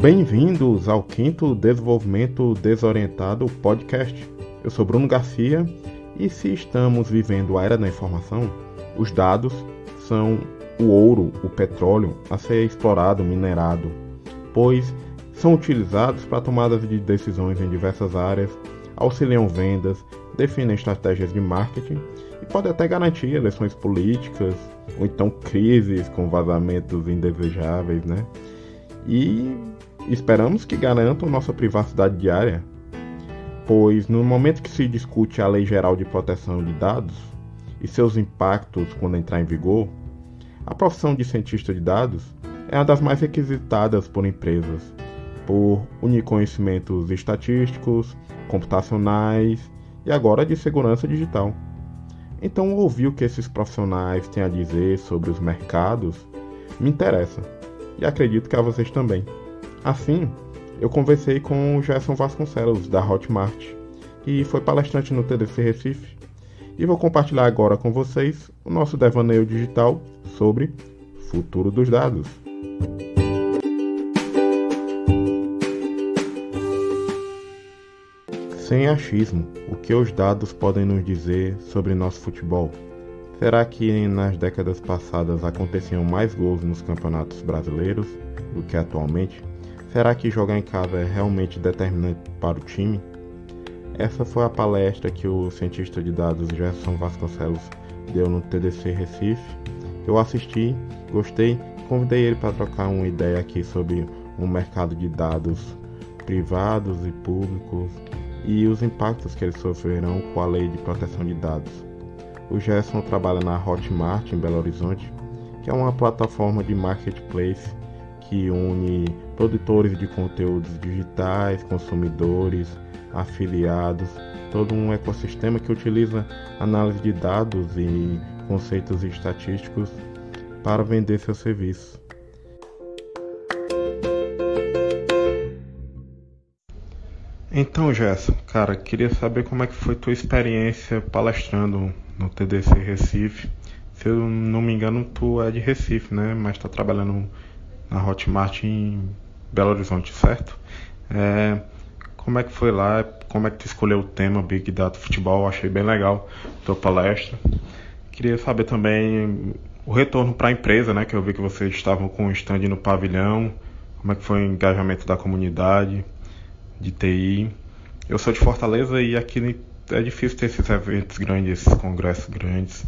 Bem-vindos ao 5º Desenvolvimento Desorientado Podcast. Eu sou Bruno Garcia e se estamos vivendo a era da informação, os dados são o ouro, o petróleo a ser explorado, minerado, pois são utilizados para tomadas de decisões em diversas áreas, auxiliam vendas, definem estratégias de marketing e podem até garantir eleições políticas ou então crises com vazamentos indesejáveis, né? E esperamos que garantam nossa privacidade diária, pois no momento que se discute a Lei Geral de Proteção de Dados e seus impactos quando entrar em vigor, a profissão de cientista de dados é uma das mais requisitadas por empresas, por unir conhecimentos estatísticos, computacionais e agora de segurança digital. Então ouvir o que esses profissionais têm a dizer sobre os mercados me interessa e acredito que a vocês também. Assim, eu conversei com o Gerson Vasconcelos, da Hotmart, que foi palestrante no TDC Recife, e vou compartilhar agora com vocês o nosso devaneio digital sobre futuro dos dados. Sem achismo, o que os dados podem nos dizer sobre nosso futebol? Será que nas décadas passadas aconteciam mais gols nos campeonatos brasileiros do que atualmente? Será que jogar em casa é realmente determinante para o time? Essa foi a palestra que o cientista de dados Gerson Vasconcelos deu no TDC Recife. Eu assisti, gostei e convidei ele para trocar uma ideia aqui sobre o mercado de dados privados e públicos e os impactos que eles sofrerão com a Lei de Proteção de Dados. O Gerson trabalha na Hotmart em Belo Horizonte, que é uma plataforma de marketplace que une produtores de conteúdos digitais, consumidores, afiliados, todo um ecossistema que utiliza análise de dados e conceitos estatísticos para vender seus serviços. Então, Gerson, cara, queria saber como é que foi tua experiência palestrando no TDC Recife. Se eu não me engano, tu é de Recife, né? Mas tá trabalhando na Hotmart em Belo Horizonte, certo? Como é que foi lá? Como é que tu escolheu o tema Big Data Futebol? Achei bem legal a tua palestra. Queria saber também o retorno para a empresa, né? Que eu vi que vocês estavam com um stand no pavilhão. Como é que foi o engajamento da comunidade de TI? Eu sou de Fortaleza e aqui é difícil ter esses eventos grandes, esses congressos grandes.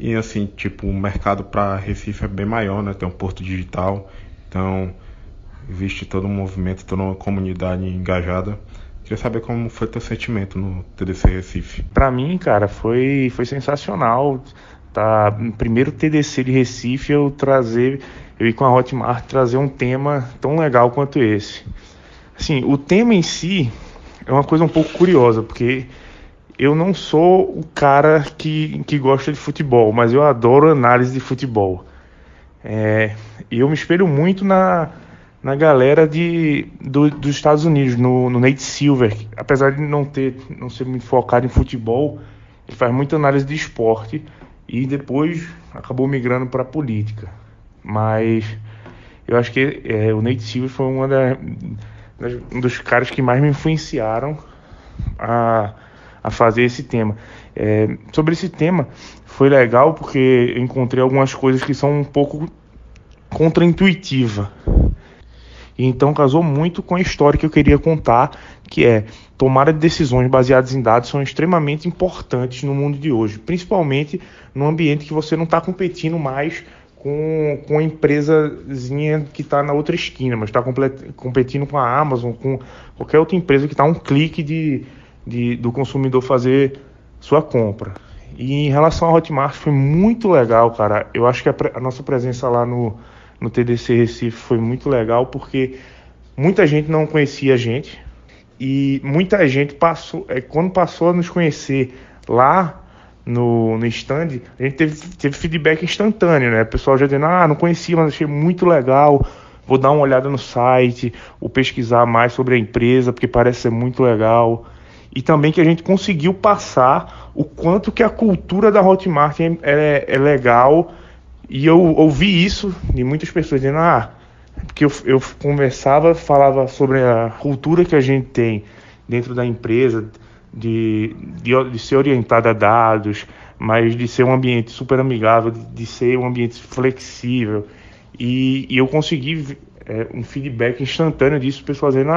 E assim, tipo, o mercado para Recife é bem maior, né? Tem um porto digital, então existe todo um movimento, toda uma comunidade engajada. Queria saber como foi teu sentimento no TDC Recife. Para mim, cara, foi sensacional. Tá, no primeiro TDC de Recife eu ir com a Hotmart trazer um tema tão legal quanto esse. Assim, o tema em si é uma coisa um pouco curiosa, porque eu não sou o cara que gosta de futebol, mas eu adoro análise de futebol. E eu me espelho muito na galera dos Estados Unidos, no Nate Silver. Apesar de não ser muito focado em futebol, ele faz muita análise de esporte e depois acabou migrando para política. Mas eu acho que o Nate Silver foi um dos caras que mais me influenciaram a fazer esse tema. Sobre esse tema, foi legal porque eu encontrei algumas coisas que são um pouco contraintuitivas. E então casou muito com a história que eu queria contar, que é tomada de decisões baseadas em dados são extremamente importantes no mundo de hoje, principalmente num ambiente que você não está competindo mais com a empresazinha que está na outra esquina, mas está competindo com a Amazon, com qualquer outra empresa que está a um clique do consumidor fazer sua compra. E em relação à Hotmart, foi muito legal, cara. Eu acho que a nossa presença lá no TDC Recife foi muito legal, porque muita gente não conhecia a gente e muita gente quando passou a nos conhecer lá no stand, a gente teve feedback instantâneo, né? O pessoal já dizendo, não conhecia, mas achei muito legal, vou dar uma olhada no site, vou pesquisar mais sobre a empresa, porque parece ser muito legal. E também que a gente conseguiu passar o quanto que a cultura da Hotmart é legal. E eu ouvi isso de muitas pessoas dizendo, porque eu conversava, falava sobre a cultura que a gente tem dentro da empresa, de ser orientada a dados, mas de ser um ambiente super amigável, de ser um ambiente flexível. E eu consegui um feedback instantâneo disso, pessoal dizendo,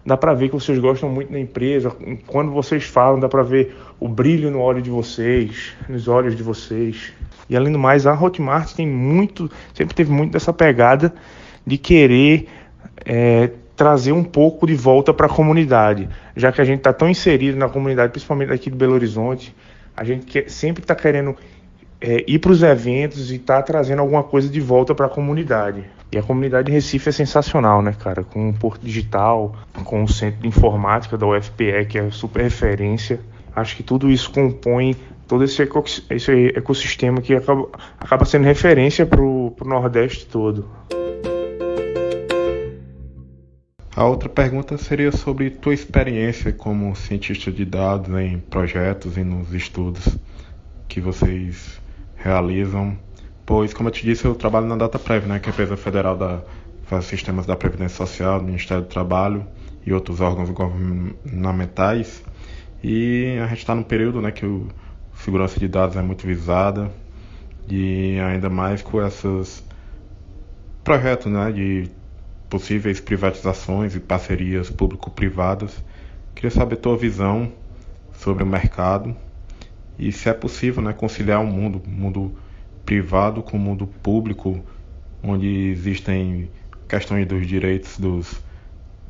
dá para ver que vocês gostam muito da empresa, quando vocês falam, dá para ver o brilho no olho de vocês, nos olhos de vocês. E além do mais, a Hotmart sempre teve muito dessa pegada de querer trazer um pouco de volta para a comunidade, já que a gente está tão inserido na comunidade, principalmente aqui do Belo Horizonte, a gente sempre está querendo ir para os eventos e tá trazendo alguma coisa de volta para a comunidade. E a comunidade de Recife é sensacional, né, cara? Com o Porto Digital, com o Centro de Informática da UFPE, que é super referência. Acho que tudo isso compõe todo esse ecossistema que acaba sendo referência para o Nordeste todo. A outra pergunta seria sobre tua experiência como cientista de dados em projetos e nos estudos que vocês realizam, pois, como eu te disse, eu trabalho na DataPrev, né, que é a empresa federal faz sistemas da Previdência Social, do Ministério do Trabalho e outros órgãos governamentais, e a gente está num período, né, que a segurança de dados é muito visada, e ainda mais com esses projetos, né, de possíveis privatizações e parcerias público-privadas. Queria saber a tua visão sobre o mercado e se é possível, né, conciliar um mundo privado com o mundo público, onde existem questões dos direitos das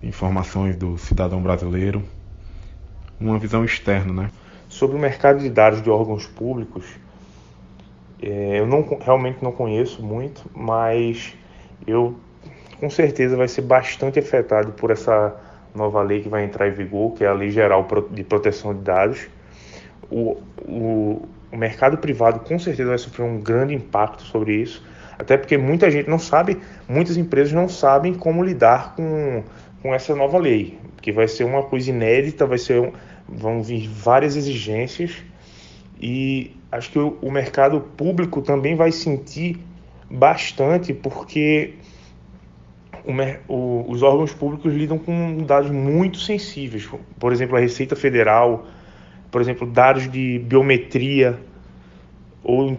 informações do cidadão brasileiro, uma visão externa, né? Sobre o mercado de dados de órgãos públicos, eu realmente não conheço muito, mas eu com certeza vai ser bastante afetado por essa nova lei que vai entrar em vigor, que é a Lei Geral de Proteção de Dados. O mercado privado com certeza vai sofrer um grande impacto sobre isso, até porque muita gente não sabe, muitas empresas não sabem como lidar com essa nova lei, que vai ser uma coisa inédita, vão vir várias exigências, e acho que o mercado público também vai sentir bastante, porque os órgãos públicos lidam com dados muito sensíveis, por exemplo, a Receita Federal, por exemplo, dados de biometria ou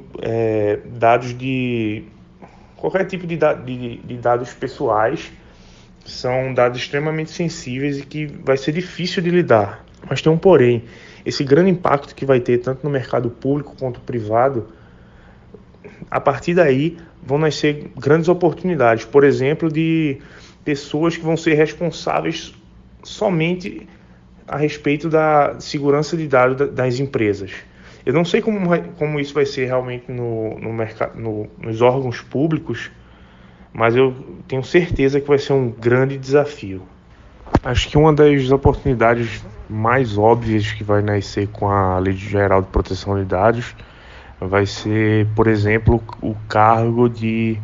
dados de qualquer tipo de dados pessoais, são dados extremamente sensíveis e que vai ser difícil de lidar. Mas tem um porém, esse grande impacto que vai ter tanto no mercado público quanto privado, a partir daí vão nascer grandes oportunidades, por exemplo, de pessoas que vão ser responsáveis somente a respeito da segurança de dados das empresas. Eu não sei como isso vai ser realmente no mercado, nos órgãos públicos, mas eu tenho certeza que vai ser um grande desafio. Acho que uma das oportunidades mais óbvias que vai nascer com a Lei Geral de Proteção de Dados vai ser, por exemplo, o cargo de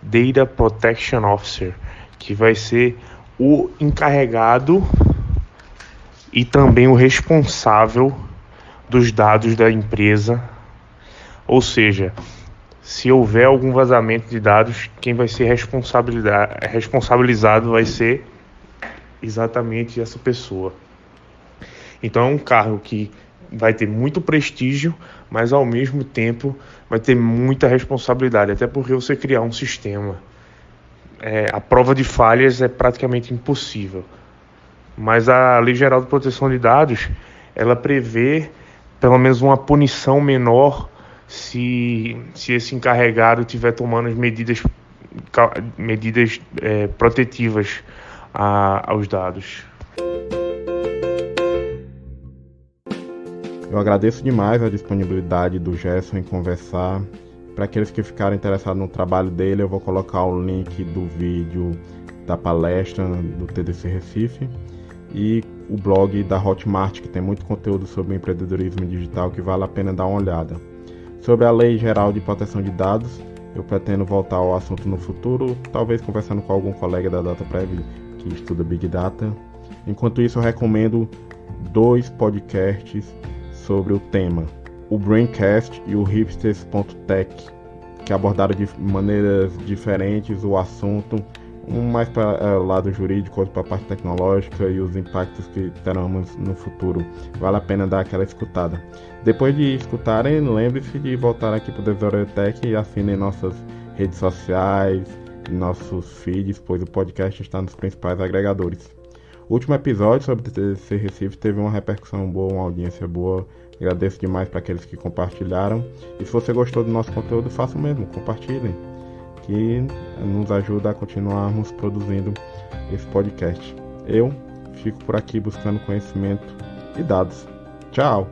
Data Protection Officer, que vai ser o encarregado e também o responsável dos dados da empresa. Ou seja, se houver algum vazamento de dados, quem vai ser responsabilizado vai ser exatamente essa pessoa. Então é um cargo que vai ter muito prestígio, mas ao mesmo tempo vai ter muita responsabilidade, até porque você criar um sistema, a prova de falhas é praticamente impossível. Mas a Lei Geral de Proteção de Dados, ela prevê pelo menos uma punição menor se esse encarregado estiver tomando as medidas protetivas aos dados. Eu agradeço demais a disponibilidade do Gerson em conversar. Para aqueles que ficarem interessados no trabalho dele, eu vou colocar o link do vídeo da palestra do TDC Recife e o blog da Hotmart, que tem muito conteúdo sobre empreendedorismo digital que vale a pena dar uma olhada. Sobre a Lei Geral de Proteção de Dados, eu pretendo voltar ao assunto no futuro, talvez conversando com algum colega da DataPrev que estuda Big Data. Enquanto isso, eu recomendo 2 podcasts sobre o tema, o Braincast e o Hipsters.tech, que abordaram de maneiras diferentes o assunto um mais para o lado jurídico, outro para a parte tecnológica e os impactos que teremos no futuro. Vale a pena dar aquela escutada. Depois de escutarem, lembre-se de voltar aqui para o Desoretec e assinem nossas redes sociais, nossos feeds, pois o podcast está nos principais agregadores. O último episódio sobre TTC Recife teve uma repercussão boa, uma audiência boa. Agradeço demais para aqueles que compartilharam. E se você gostou do nosso conteúdo, faça o mesmo, compartilhem, que nos ajuda a continuarmos produzindo esse podcast. Eu fico por aqui buscando conhecimento e dados. Tchau!